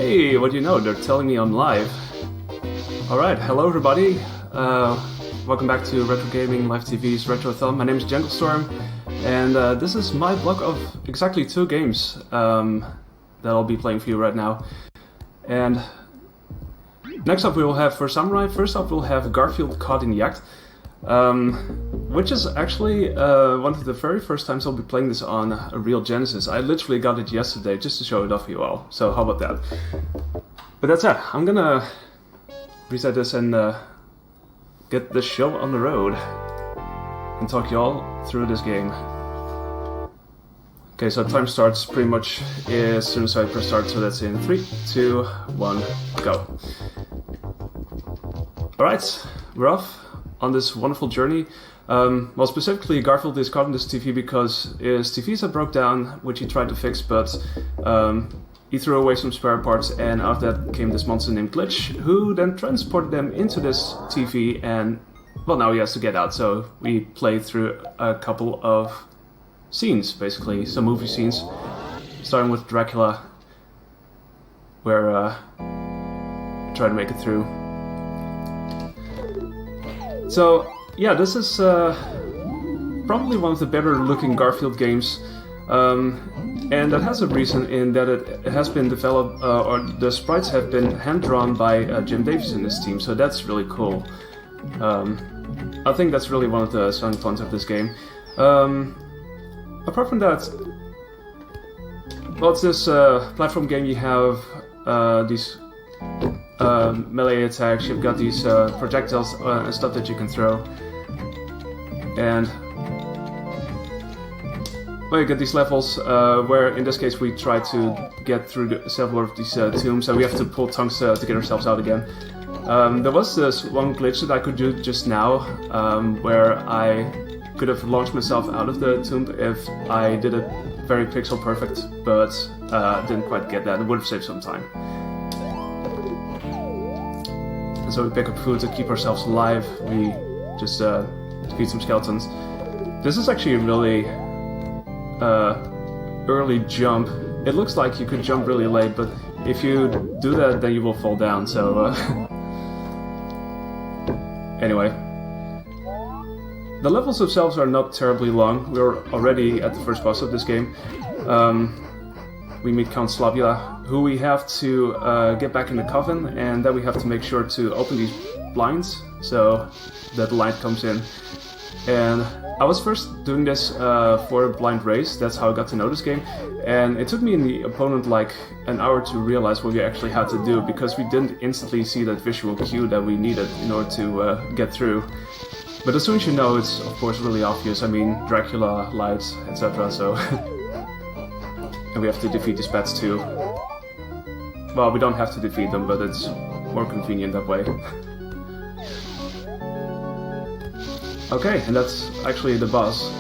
Hey, what do you know? They're telling me I'm live. Alright, hello everybody. Welcome back to Retro Gaming Live TV's Retrothon. My name is Janglestorm, and this is my block of exactly 2 games that I'll be playing for you right now. And next up we will have, for Samurai, first up we'll have Garfield Caught in the Act, which is actually one of the very first times I'll be playing this on a real Genesis. I literally got it yesterday just to show it off for you all, so how about that? But that's it, I'm gonna reset this and get the show on the road and talk you all through this game. Okay, so time starts pretty much as soon as I press start, so that's in 3, 2, 1, go. Alright, we're off on this wonderful journey. Well, specifically Garfield is caught in this TV because his TVs had broke down, which he tried to fix, but he threw away some spare parts, and out of that came this monster named Glitch, who then transported them into this TV, and well, now he has to get out. So we played through a couple of scenes, basically, some movie scenes, starting with Dracula, where we try to make it through. So yeah, this is probably one of the better looking Garfield games. And that has a reason in that it has been developed, or the sprites have been hand-drawn by Jim Davis in his team, so that's really cool. I think that's really one of the selling points of this game. Apart from that, well, it's this platform game. You have these melee attacks, you've got these projectiles and stuff that you can throw. And well, you get these levels where, in this case, we try to get through several of these tombs, and we have to pull tongues to get ourselves out again. There was this one glitch that I could do just now, where I could have launched myself out of the tomb if I did it very pixel perfect, but didn't quite get that. It would have saved some time. And so we pick up food to keep ourselves alive. We just defeat some skeletons. This is actually a really early jump. It looks like you could jump really late, but if you do that, then you will fall down, so anyway. The levels themselves are not terribly long. We're already at the first boss of this game. We meet Count Slavia, who we have to get back in the coven, and then we have to make sure to open these blinds so that the light comes in. And I was first doing this for a blind race. That's how I got to know this game, and it took me and the opponent like an hour to realize what we actually had to do, because we didn't instantly see that visual cue that we needed in order to get through. But as soon as you know, it's of course really obvious. I mean, Dracula, lights, etc. So and we have to defeat these bats too. Well, we don't have to defeat them, but it's more convenient that way. Okay, and that's actually the boss.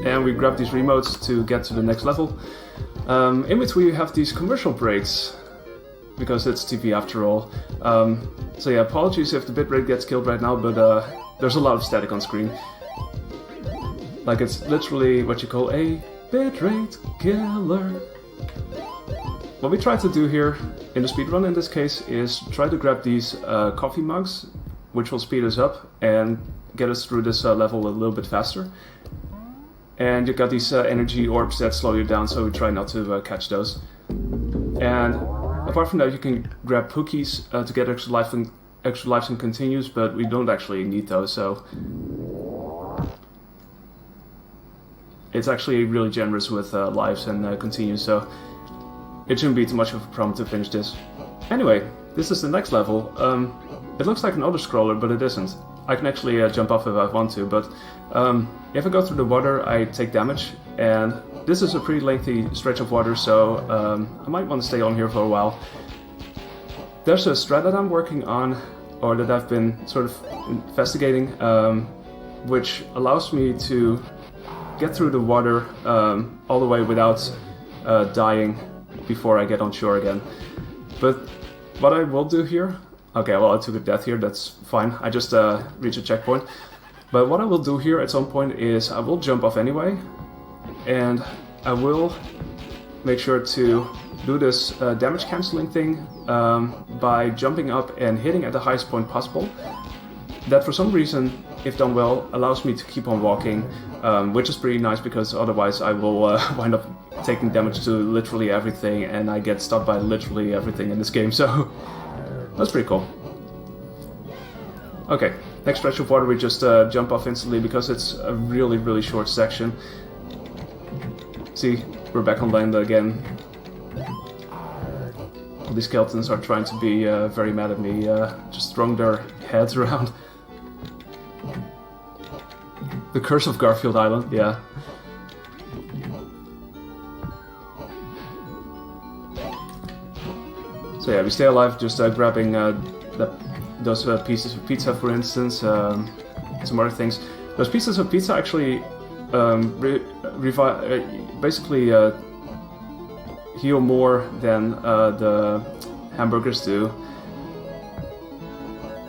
And we grab these remotes to get to the next level. In between we have these commercial breaks, because it's TV after all. So yeah, apologies if the bitrate gets killed right now, but there's a lot of static on screen. Like, it's literally what you call a bitrate killer. What we try to do here, in the speedrun in this case, is try to grab these coffee mugs, which will speed us up and get us through this level a little bit faster. And you've got these energy orbs that slow you down, so we try not to catch those. And apart from that, you can grab Pookies to get extra lives and continues, but we don't actually need those, so it's actually really generous with lives and continues, so it shouldn't be too much of a problem to finish this. Anyway, this is the next level. It looks like an auto-scroller, but it isn't. I can actually jump off if I want to, but if I go through the water, I take damage, and this is a pretty lengthy stretch of water, so I might want to stay on here for a while. There's a strat that I'm working on, or that I've been sort of investigating, which allows me to get through the water all the way without dying before I get on shore again. But what I will do here, okay, well, I took a death here, that's fine, I just reached a checkpoint. But what I will do here at some point is I will jump off anyway, and I will make sure to do this damage cancelling thing by jumping up and hitting at the highest point possible. That for some reason, if done well, allows me to keep on walking, which is pretty nice because otherwise I will wind up taking damage to literally everything and I get stunned by literally everything in this game, so that's pretty cool. Okay, next stretch of water we just jump off instantly because it's a really, really short section. See, we're back on land again. These skeletons are trying to be very mad at me, just throwing their heads around. The curse of Garfield Island, yeah. So yeah, we stay alive just grabbing those pieces of pizza, for instance, some other things. Those pieces of pizza actually basically heal more than the hamburgers do.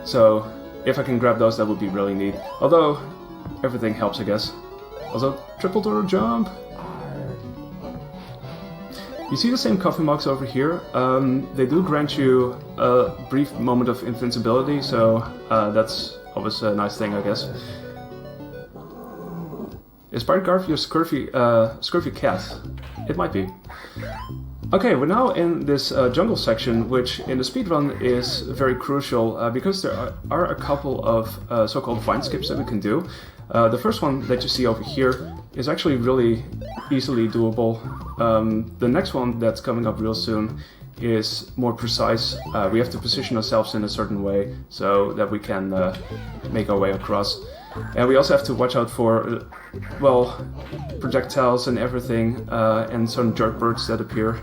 So if I can grab those, that would be really neat. Although everything helps, I guess. Also, triple turtle jump. You see the same coffee mugs over here. They do grant you a brief moment of invincibility, so that's always a nice thing, I guess. Inspired Garfield scurvy cat? It might be. Okay, we're now in this jungle section, which in the speedrun is very crucial because there are a couple of so-called vine skips that we can do. The first one that you see over here is actually really easily doable. The next one that's coming up real soon is more precise. We have to position ourselves in a certain way so that we can make our way across. And we also have to watch out for, well, projectiles and everything, and some jerk birds that appear.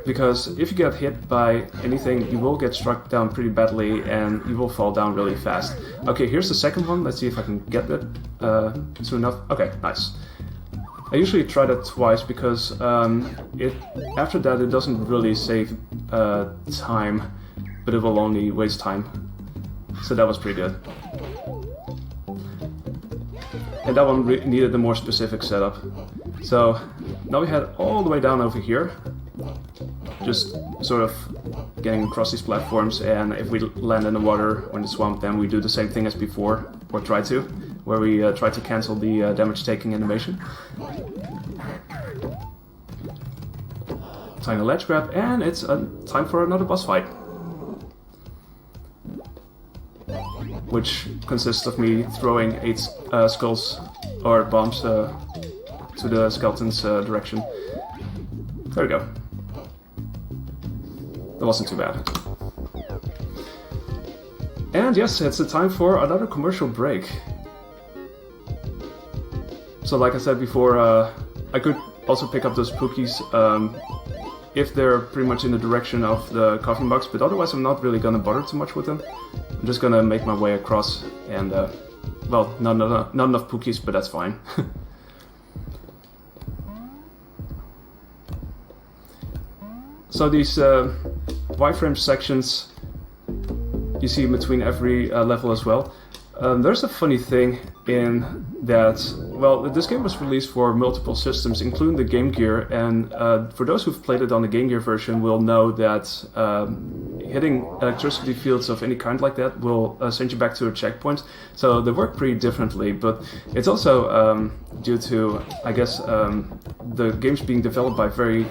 Because if you get hit by anything, you will get struck down pretty badly and you will fall down really fast. Okay, here's the second one. Let's see if I can get that soon enough. Okay, nice. I usually try that twice because after that it doesn't really save time, but it will only waste time. So that was pretty good. And that one needed a more specific setup. So now we head all the way down over here, just sort of getting across these platforms, and if we land in the water or in the swamp, then we do the same thing as before, or try to, where we try to cancel the damage taking animation. Tiny ledge grab, and it's time for another boss fight. Which consists of me throwing 8 skulls or bombs to the skeleton's direction. There we go. That wasn't too bad. And yes, it's a time for another commercial break. So like I said before, I could also pick up those Pookies if they're pretty much in the direction of the coffin box, but otherwise I'm not really gonna bother too much with them. I'm just gonna make my way across and, well, not enough Pookies, but that's fine. So these wireframe sections you see in between every level as well. There's a funny thing in that, well, this game was released for multiple systems, including the Game Gear, and for those who've played it on the Game Gear version will know that hitting electricity fields of any kind like that will send you back to a checkpoint. So they work pretty differently, but it's also due to, I guess, the games being developed by very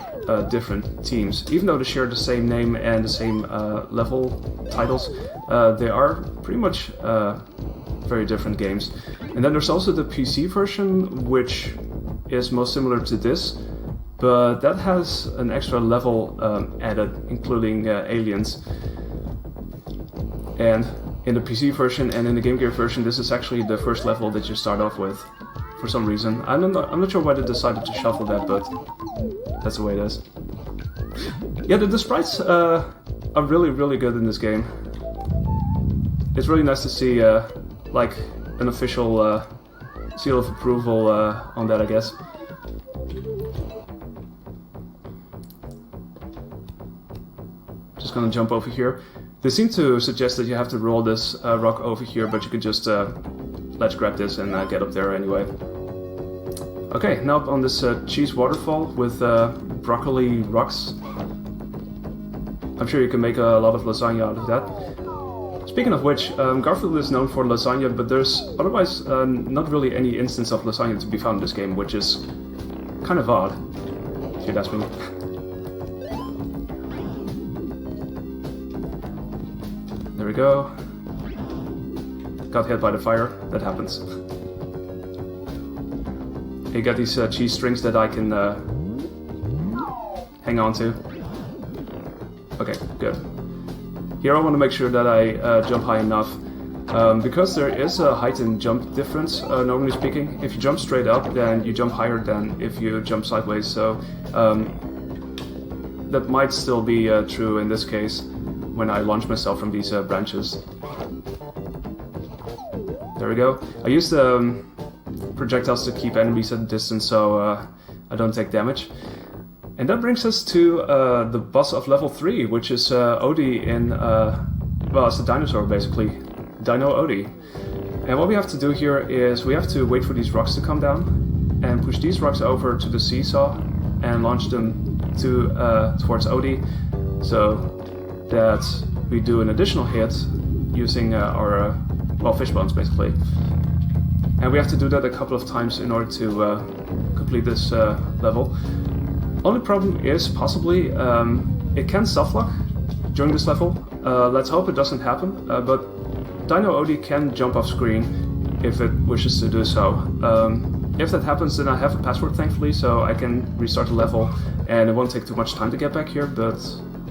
different teams. Even though they share the same name and the same level titles, they are pretty much very different games. And then there's also the PC version, which is most similar to this, but that has an extra level added, including aliens. And in the PC version and in the Game Gear version, this is actually the first level that you start off with, for some reason. I'm not sure why they decided to shuffle that, but that's the way it is. Yeah, the sprites are really, really good in this game. It's really nice to see like an official seal of approval on that, I guess. Just gonna jump over here. They seem to suggest that you have to roll this rock over here, but you could just let's grab this and get up there anyway. Okay, now up on this cheese waterfall with broccoli rocks. I'm sure you can make a lot of lasagna out of that. Speaking of which, Garfield is known for lasagna, but there's otherwise not really any instance of lasagna to be found in this game, which is kind of odd, if you'd ask me. There we go. Got hit by the fire. That happens. You got these cheese strings that I can hang on to. Okay, good. Here I want to make sure that I jump high enough. Because there is a height and jump difference, normally speaking. If you jump straight up, then you jump higher than if you jump sideways. So that might still be true in this case when I launch myself from these branches. There we go. I use the projectiles to keep enemies at a distance so I don't take damage. And that brings us to the boss of level 3, which is Odie in, well, it's a dinosaur basically, Dino Odie. And what we have to do here is we have to wait for these rocks to come down and push these rocks over to the seesaw and launch them to towards Odie, so that we do an additional hit using our, well, fish bones basically. And we have to do that a couple of times in order to complete this level. Only problem is possibly it can softlock during this level. Let's hope it doesn't happen, but Dino Odie can jump off screen if it wishes to do so. If that happens, then I have a password thankfully, so I can restart the level and it won't take too much time to get back here, but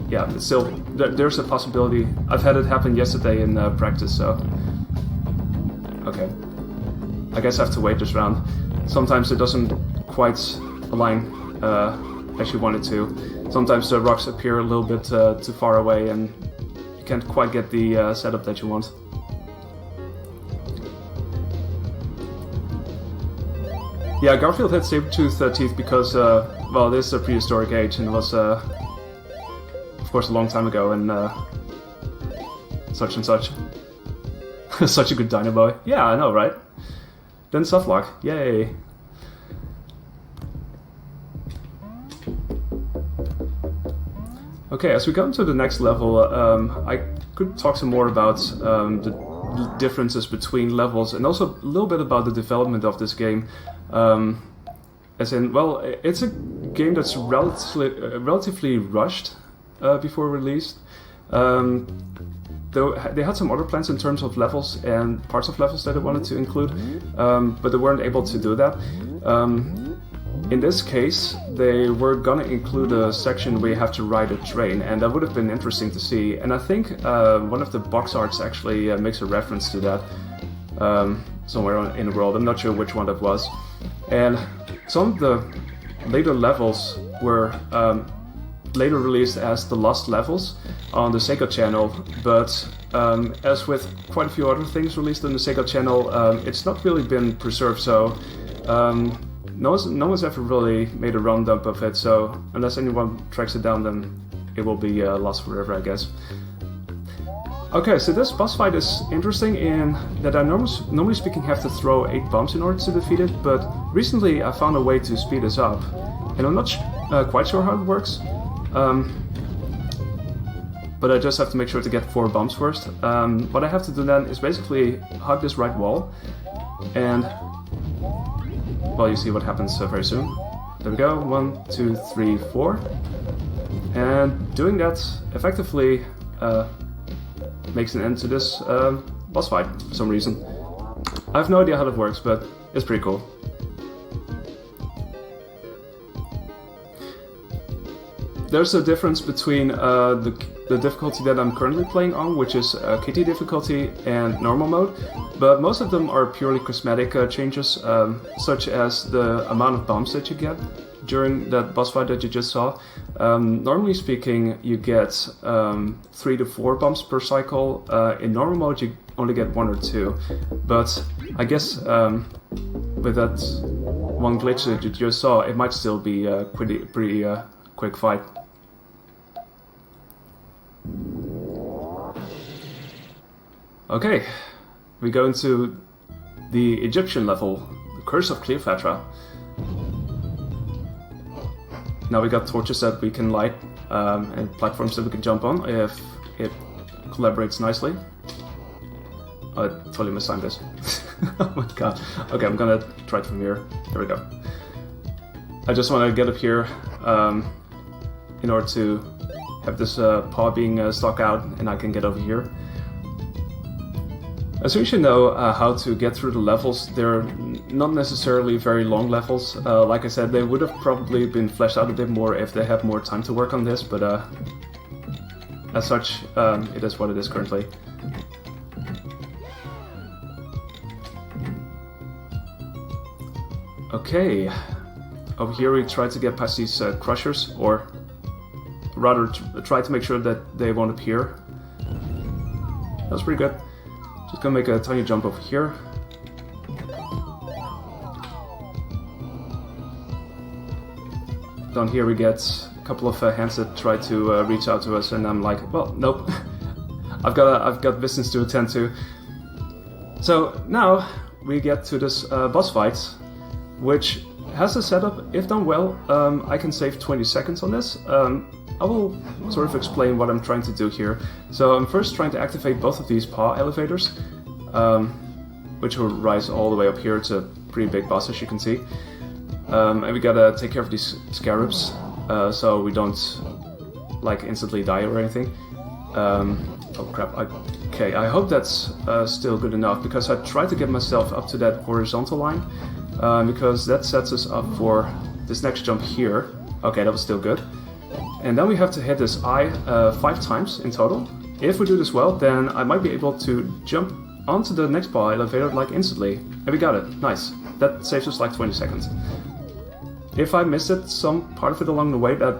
yeah, it's still, there's a possibility. I've had it happen yesterday in practice, so... Okay. I guess I have to wait this round. Sometimes it doesn't quite align as you want it to. Sometimes the rocks appear a little bit too far away and you can't quite get the setup that you want. Yeah, Garfield had saber-tooth teeth because, well, this is a prehistoric age and it was, of course, a long time ago and such and such. Such a good Dino Boy. Yeah, I know, right? Then softlock. Yay! Okay, as we come to the next level, I could talk some more about the differences between levels and also a little bit about the development of this game. As in, well, it's a game that's relatively rushed before release. Though they had some other plans in terms of levels and parts of levels that they wanted to include, but they weren't able to do that. In this case, they were gonna include a section where you have to ride a train, and that would have been interesting to see. And I think one of the box arts actually makes a reference to that somewhere in the world. I'm not sure which one that was. And some of the later levels were later released as the Lost Levels on the Sega channel, but as with quite a few other things released on the Sega channel, it's not really been preserved, so no one's ever really made a roundup of it, so unless anyone tracks it down, then it will be lost forever, I guess. Okay, so this boss fight is interesting in that I normally speaking have to throw 8 bombs in order to defeat it, but recently I found a way to speed this up, and I'm not quite sure how it works. But I just have to make sure to get 4 bombs first. What I have to do then is basically hug this right wall, and well, you see what happens very soon. There we go, 1, 2, 3, 4. And doing that effectively makes an end to this boss fight for some reason. I have no idea how that works, but it's pretty cool. There's a difference between the difficulty that I'm currently playing on, which is Kitty difficulty, and normal mode, but most of them are purely cosmetic changes, such as the amount of bombs that you get during that boss fight that you just saw. Normally speaking, you get 3 to 4 bombs per cycle. In normal mode, you only get 1 or 2, but I guess with that one glitch that you just saw, it might still be a pretty quick fight. Okay, we go into the Egyptian level, the Curse of Cleopatra. Now we got torches that we can light and platforms that we can jump on if it collaborates nicely. I totally mistimed this. Oh my god. Okay, I'm gonna try it from here. There we go. I just want to get up here in order to have this paw being stuck out, and I can get over here. As you should know how to get through the levels, they're not necessarily very long levels. Like I said, they would have probably been fleshed out a bit more if they had more time to work on this, but as such, it is what it is currently. Okay, over here we try to get past these crushers, or rather try to make sure that they won't appear. That's pretty good. Just gonna make a tiny jump over here. Down here we get a couple of hands that try to reach out to us, and I'm like, well, nope. I've got business to attend to. So now we get to this boss fight, which has a setup. If done well, I can save 20 seconds on this. I will sort of explain what I'm trying to do here. So I'm first trying to activate both of these paw elevators, which will rise all the way up here. It's a pretty big boss, as you can see. And we gotta take care of these scarabs, so we don't like instantly die or anything. Oh crap, okay, I hope that's still good enough, because I tried to get myself up to that horizontal line, because that sets us up for this next jump here. Okay, that was still good. And then we have to hit this eye 5 times in total. If we do this well, then I might be able to jump onto the next paw elevator like instantly. And we got it, nice. That saves us like 20 seconds. If I missed it, some part of it along the way, that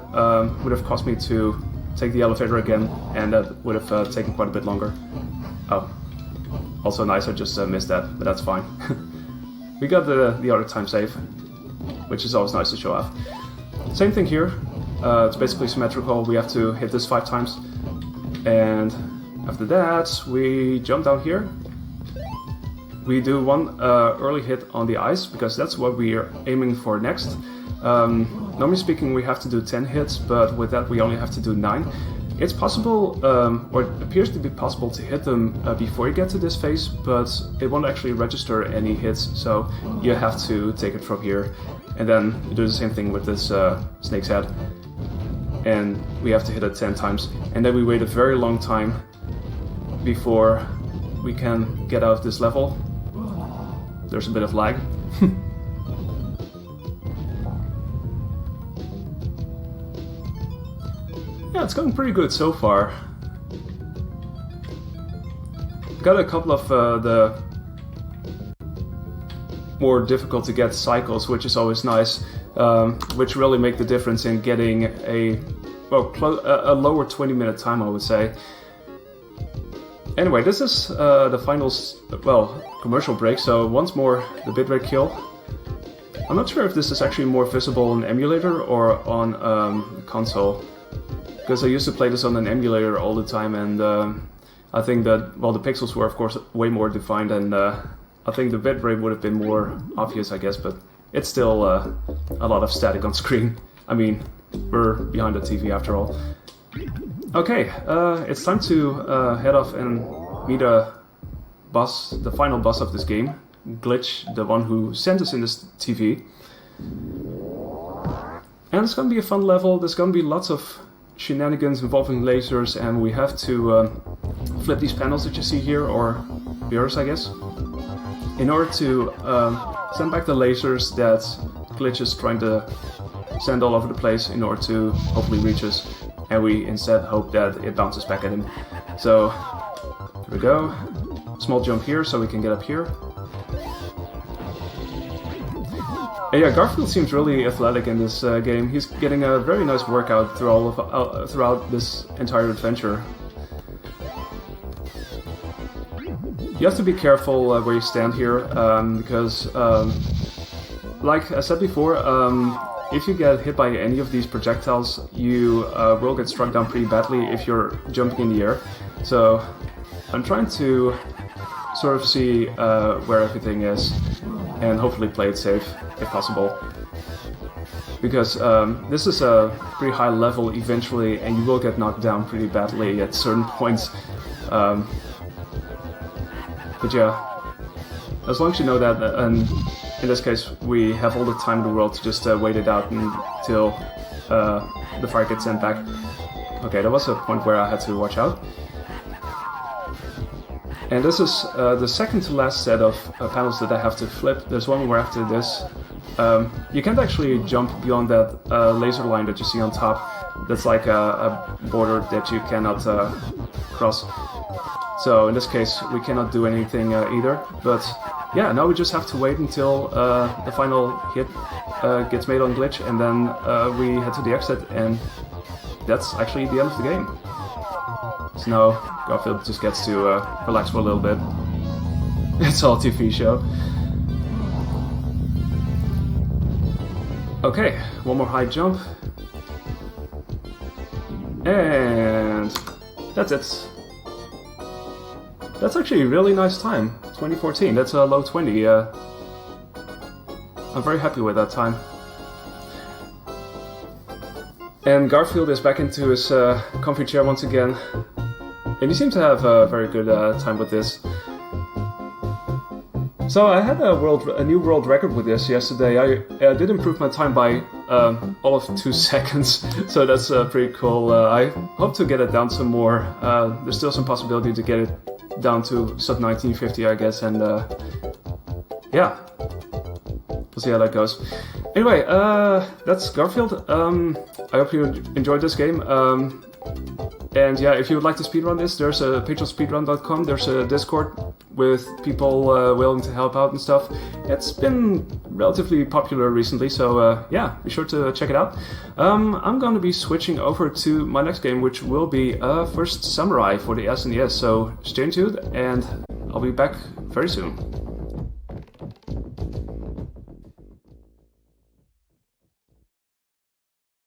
would have cost me to take the elevator again, and that would have taken quite a bit longer. Oh, also nice, I just missed that, but that's fine. We got the other time save, which is always nice to show off. Same thing here. It's basically symmetrical. We have to hit this 5 times, and after that we jump down here. We do one early hit on the ice, because that's what we are aiming for next. Normally speaking, we have to do 10 hits, but with that we only have to do 9. It's possible, or it appears to be possible, to hit them before you get to this phase, but it won't actually register any hits, so you have to take it from here. And then you do the same thing with this snake's head. And we have to hit it 10 times. And then we wait a very long time before we can get out of this level. There's a bit of lag. Yeah, it's going pretty good so far. Got a couple of the more difficult to get cycles, which is always nice, which really make the difference in getting a lower 20-minute time, I would say. Anyway, this is the final, commercial break, so once more the bitrate kill. I'm not sure if this is actually more visible on emulator or on console, because I used to play this on an emulator all the time, and I think that, well, the pixels were of course way more defined, and I think the bitrate would have been more obvious, I guess, but it's still a lot of static on screen. I mean, we're behind the TV after all. Okay, it's time to head off and meet a boss, the final boss of this game, Glitch, the one who sent us in this TV. And it's gonna be a fun level. There's gonna be lots of shenanigans involving lasers, and we have to flip these panels that you see here, or mirrors, I guess, in order to send back the lasers that Glitch is trying to send all over the place in order to hopefully reach us, and we instead hope that it bounces back at him. So, here we go. Small jump here so we can get up here. And yeah, Garfield seems really athletic in this game. He's getting a very nice workout throughout this entire adventure. You have to be careful where you stand here, because, like I said before, if you get hit by any of these projectiles, you will get struck down pretty badly if you're jumping in the air. So I'm trying to sort of see where everything is, and hopefully play it safe, if possible. because this is a pretty high level eventually, and you will get knocked down pretty badly at certain points. But yeah, as long as you know that, and in this case we have all the time in the world to just wait it out until the fire gets sent back. Okay, there was a point where I had to watch out. And this is the second to last set of panels that I have to flip. There's one more after this. You can't actually jump beyond that laser line that you see on top. That's like a border that you cannot cross. So in this case we cannot do anything either. But yeah, now we just have to wait until the final hit gets made on glitch, and then we head to the exit, and that's actually the end of the game. So now Garfield just gets to relax for a little bit. It's all a TV show. Okay, one more high jump. And that's it. That's actually a really nice time. 2014, that's a low 20. I'm very happy with that time. And Garfield is back into his comfy chair once again. And he seems to have a very good time with this. So I had a new world record with this yesterday. I did improve my time by all of 2 seconds, so that's pretty cool. I hope to get it down some more. There's still some possibility to get it down to sub 1950, I guess, and yeah, we'll see how that goes. Anyway, that's Garfield. I hope you enjoyed this game. And yeah, if you would like to speedrun this, there's a page on speedrun.com. There's a Discord with people willing to help out and stuff. It's been relatively popular recently, so yeah, be sure to check it out. I'm going to be switching over to my next game, which will be First Samurai for the SNES, so stay tuned, and I'll be back very soon.